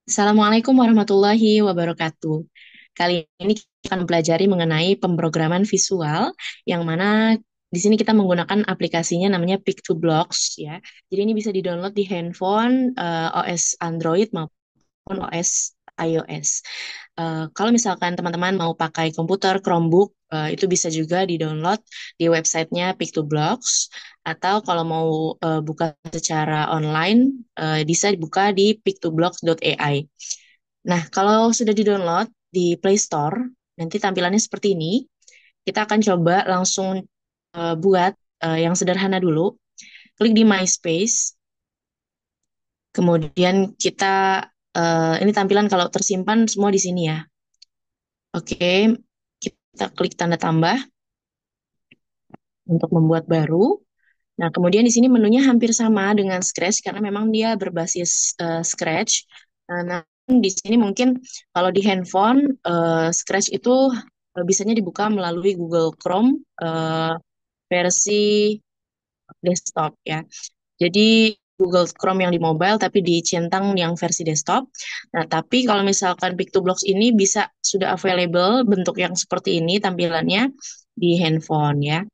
Assalamualaikum warahmatullahi wabarakatuh. Kali ini kita akan pelajari mengenai pemrograman visual, yang mana di sini kita menggunakan aplikasinya namanya Pic2Blocks ya. Jadi ini bisa di-download di handphone, OS Android maupun OS iOS. Kalau misalkan teman-teman mau pakai komputer Chromebook, itu bisa juga di-download di websitenya Pic2Blocks. Atau kalau mau buka secara online, bisa dibuka di pic2blocks.ai. Nah, kalau sudah di-download di Play Store, nanti tampilannya seperti ini. Kita akan coba langsung buat yang sederhana dulu. Klik di My Space, kemudian ini tampilan kalau tersimpan semua di sini ya. Oke, kita klik tanda tambah untuk membuat baru. Nah, kemudian di sini menunya hampir sama dengan Scratch karena memang dia berbasis Scratch. Nah, di sini mungkin kalau di handphone Scratch itu bisanya dibuka melalui Google Chrome versi desktop ya. Jadi Google Chrome yang di mobile tapi dicentang yang versi desktop. Nah, tapi kalau misalkan Pic2Blocks ini bisa sudah available bentuk yang seperti ini tampilannya di handphone ya.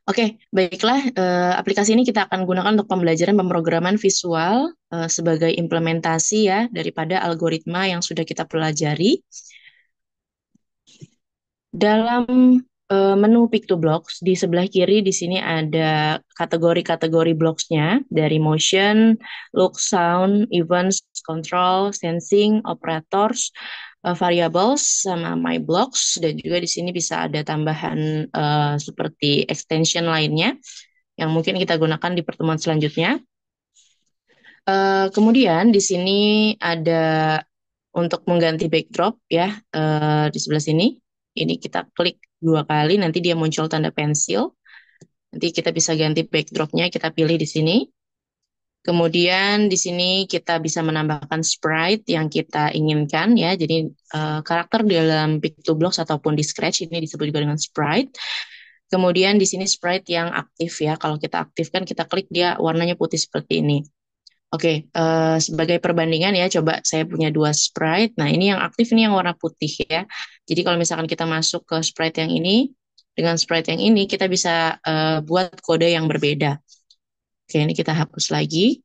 Oke, baiklah. Aplikasi ini kita akan gunakan untuk pembelajaran pemrograman visual sebagai implementasi ya daripada algoritma yang sudah kita pelajari. Dalam menu Pic2Blocks di sebelah kiri di sini ada kategori-kategori blocks-nya dari motion, look, sound, events, control, sensing, operators, variables, sama my blocks, dan juga di sini bisa ada tambahan seperti extension lainnya yang mungkin kita gunakan di pertemuan selanjutnya. Kemudian di sini ada untuk mengganti backdrop ya, di sebelah sini. Ini kita klik dua kali, nanti dia muncul tanda pensil. Nanti kita bisa ganti backdropnya, kita pilih di sini. Kemudian di sini kita bisa menambahkan sprite yang kita inginkan ya. Jadi karakter di dalam Pic2Blocks ataupun di Scratch ini disebut juga dengan sprite. Kemudian di sini sprite yang aktif ya. Kalau kita aktifkan, kita klik dia warnanya putih seperti ini. Oke, sebagai perbandingan ya, coba saya punya dua sprite. Nah, ini yang aktif, ini yang warna putih ya. Jadi kalau misalkan kita masuk ke sprite yang ini, dengan sprite yang ini, kita bisa buat kode yang berbeda. Oke, ini kita hapus lagi.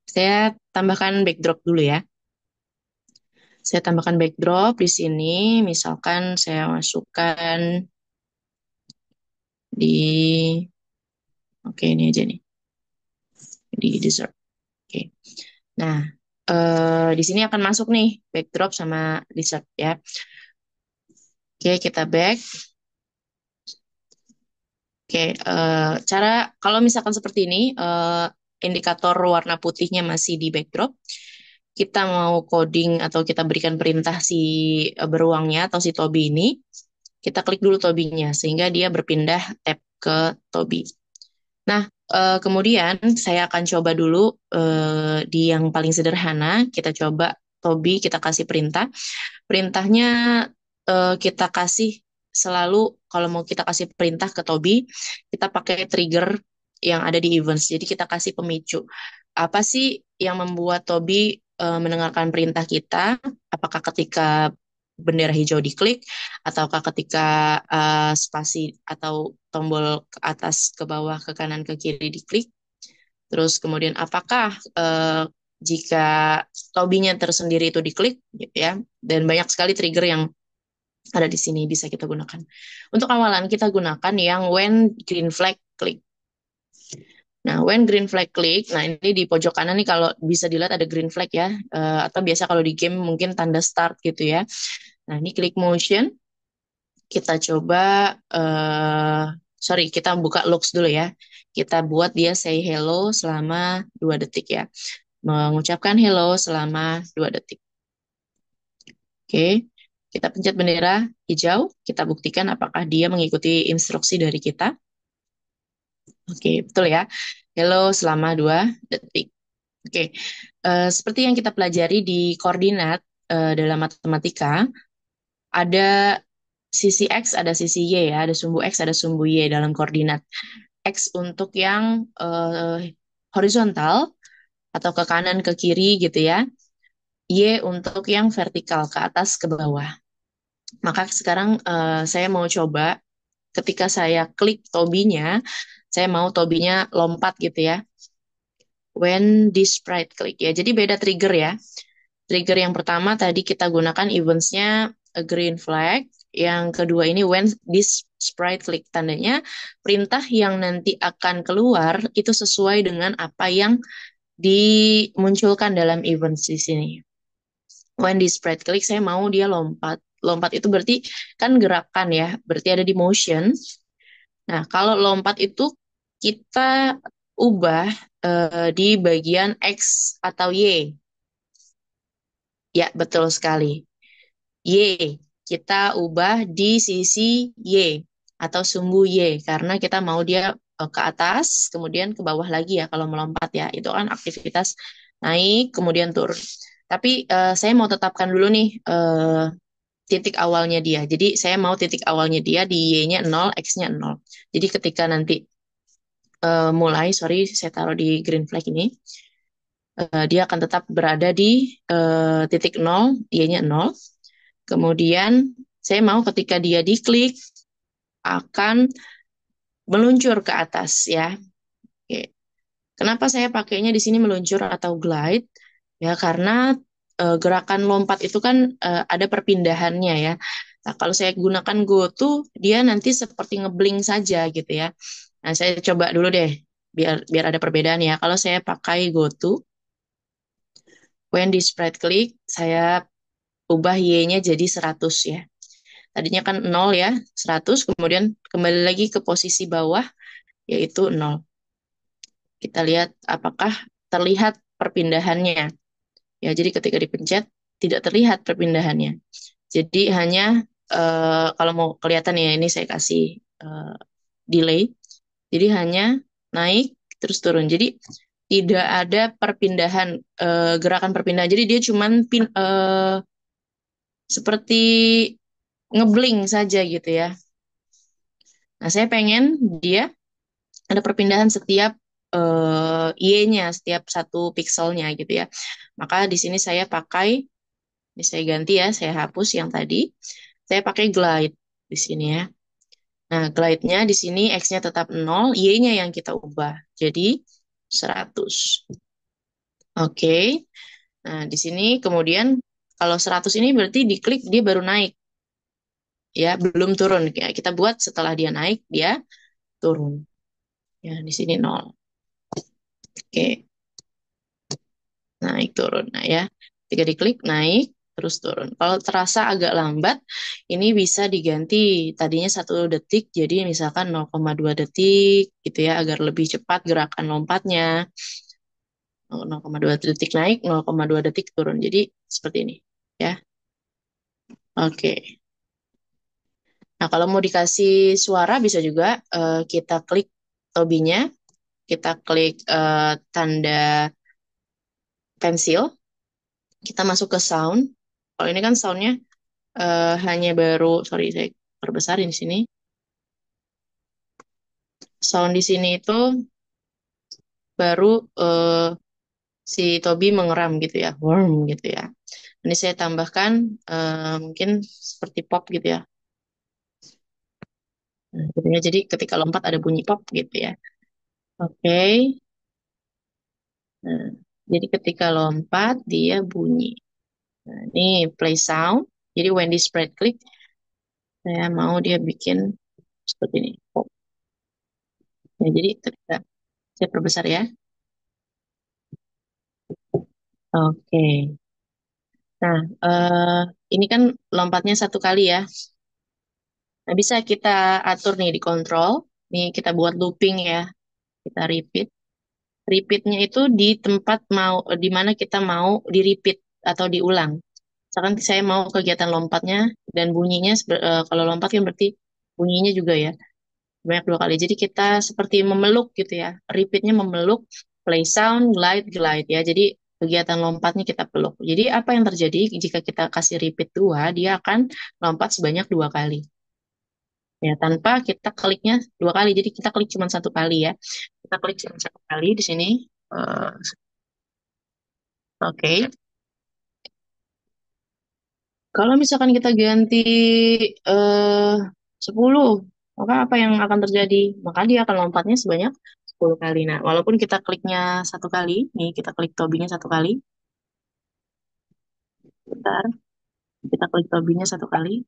Saya tambahkan backdrop dulu ya. Saya tambahkan backdrop di sini, misalkan saya masukkan di, oke ini aja nih, di dessert. Oke. Nah, di sini akan masuk nih backdrop sama dessert ya. Oke, kita back. Oke, cara kalau misalkan seperti ini, indikator warna putihnya masih di backdrop, kita mau coding atau kita berikan perintah si beruangnya atau si Tobi ini, kita klik dulu Tobinya sehingga dia berpindah tab ke Tobi. Nah, kemudian saya akan coba dulu di yang paling sederhana, kita coba Tobi, kita kasih perintah. Perintahnya kita kasih selalu kalau mau kita kasih perintah ke Tobi, kita pakai trigger yang ada di events. Jadi kita kasih pemicu. Apa sih yang membuat Tobi mendengarkan perintah kita? Apakah ketika bendera hijau diklik, ataukah ketika spasi atau tombol ke atas, ke bawah, ke kanan, ke kiri diklik? Terus kemudian apakah jika Tobinya tersendiri itu diklik, gitu ya? Dan banyak sekali trigger yang ada di sini bisa kita gunakan. Untuk awalan kita gunakan yang when green flag click. Nah, when green flag click, nah ini di pojok kanan nih kalau bisa dilihat ada green flag ya, atau biasa kalau di game mungkin tanda start gitu ya. Nah, ini click motion, kita coba, sorry, kita buka looks dulu ya. Kita buat dia say hello selama 2 detik ya. Mengucapkan hello selama 2 detik. Oke, kita pencet bendera hijau, kita buktikan apakah dia mengikuti instruksi dari kita. Oke, betul ya. Hello selama 2 detik. Oke, seperti yang kita pelajari di koordinat dalam matematika, ada sisi X, ada sisi Y ya, ada sumbu X, ada sumbu Y dalam koordinat. X untuk yang horizontal atau ke kanan ke kiri gitu ya. Y untuk yang vertikal ke atas ke bawah. Maka sekarang saya mau coba ketika saya klik tobinya, saya mau tobinya lompat gitu ya. When this sprite click ya. Jadi beda trigger ya. Trigger yang pertama tadi kita gunakan eventsnya a green flag. Yang kedua ini when this sprite click. Tandanya perintah yang nanti akan keluar itu sesuai dengan apa yang dimunculkan dalam events di sini. When this sprite click saya mau dia lompat. Lompat itu berarti kan gerakan ya. Berarti ada di motion. Nah, kalau lompat itu kita ubah di bagian X atau Y. Ya, betul sekali. Y. Kita ubah di sisi Y atau sumbu Y karena kita mau dia ke atas, kemudian ke bawah lagi ya kalau melompat ya. Itu kan aktivitas naik, kemudian turun. Tapi saya mau tetapkan dulu nih titik awalnya dia. Jadi saya mau titik awalnya dia di Y-nya 0, X-nya 0. Jadi ketika nanti mulai, sorry saya taruh di green flag ini, dia akan tetap berada di titik 0, Y-nya 0. Kemudian saya mau ketika dia diklik akan meluncur ke atas ya. Oke. Kenapa saya pakainya di sini meluncur atau glide? Ya karena gerakan lompat itu kan ada perpindahannya ya. Nah, kalau saya gunakan go to, dia nanti seperti ngeblink saja gitu ya. Nah, saya coba dulu deh biar biar ada perbedaan ya. Kalau saya pakai go to, when di spread click, saya ubah Y-nya jadi 100 ya. Tadinya kan 0 ya, 100, kemudian kembali lagi ke posisi bawah, yaitu 0. Kita lihat apakah terlihat perpindahannya. Ya, jadi ketika dipencet, tidak terlihat perpindahannya. Jadi hanya, kalau mau kelihatan ya, ini saya kasih delay. Jadi hanya naik, terus turun. Jadi tidak ada perpindahan, gerakan perpindahan. Jadi dia cuman seperti ngebling saja gitu ya. Nah, saya pengen dia ada perpindahan setiap Y-nya, setiap satu pikselnya gitu ya. Maka di sini saya pakai, ini saya ganti ya, saya hapus yang tadi. Saya pakai glide di sini ya. Nah, glide-nya di sini X-nya tetap 0, Y-nya yang kita ubah. Jadi 100. Oke. Nah, di sini kemudian kalau 100 ini berarti diklik dia baru naik. Ya, belum turun. Ya, kita buat setelah dia naik, dia turun. Ya, di sini 0. Oke, naik turun. Nah ya, ketika diklik naik terus turun. Kalau terasa agak lambat, ini bisa diganti. Tadinya 1 detik, jadi misalkan 0,2 detik gitu ya, agar lebih cepat gerakan lompatnya. 0,2 detik naik, 0,2 detik turun. Jadi seperti ini ya. Oke. Nah, kalau mau dikasih suara bisa juga kita klik tobinya, kita klik tanda pensil, kita masuk ke sound. Kalau ini kan soundnya hanya baru, sorry saya perbesarin di sini. Sound di sini itu baru si Tobi mengeram gitu ya, worm gitu ya. Ini saya tambahkan mungkin seperti pop gitu ya. Nah, gitu ya. Jadi ketika lompat ada bunyi pop gitu ya. Oke. Nah, jadi ketika lompat dia bunyi. Nah, ini play sound. Jadi when di spread click, saya mau dia bikin seperti ini. Pop. Nah, jadi ketika saya perbesar ya. Oke. Nah, ini kan lompatnya 1 kali ya. Nah, bisa kita atur nih di kontrol. Nih kita buat looping ya. Kita repeat. Repeatnya itu di tempat mau di mana kita mau di repeat atau diulang. Misalkan saya mau kegiatan lompatnya dan bunyinya kalau lompat kan berarti bunyinya juga ya banyak 2 kali. Jadi kita seperti memeluk gitu ya. Repeatnya memeluk, play sound, glide, glide ya. Jadi kegiatan lompatnya kita peluk. Jadi apa yang terjadi jika kita kasih repeat 2, dia akan lompat sebanyak 2 kali. Ya, tanpa kita kliknya 2 kali. Jadi kita klik cuma 1 kali ya. Kita klik cuma 1 kali di sini. Oke. Kalau misalkan kita ganti 10, maka apa yang akan terjadi? Maka dia akan lompatnya sebanyak 10 kali. Nah, walaupun kita kliknya satu kali, nih kita klik tobinya satu kali, bentar, kita klik tobinya satu kali.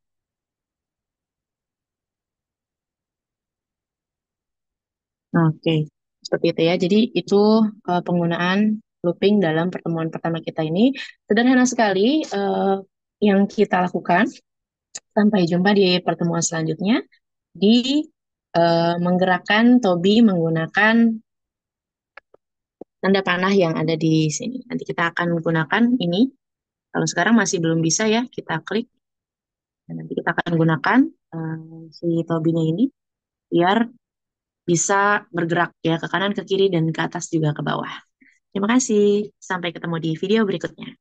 Oke, seperti itu ya. Jadi itu penggunaan looping dalam pertemuan pertama kita ini. Sederhana sekali yang kita lakukan. Sampai jumpa di pertemuan selanjutnya di menggerakkan tobi menggunakan tanda panah yang ada di sini. Nanti kita akan menggunakan ini. Kalau sekarang masih belum bisa ya, kita klik. Dan nanti kita akan gunakan si tobinya ini biar bisa bergerak ya ke kanan, ke kiri, dan ke atas juga ke bawah. Terima kasih. Sampai ketemu di video berikutnya.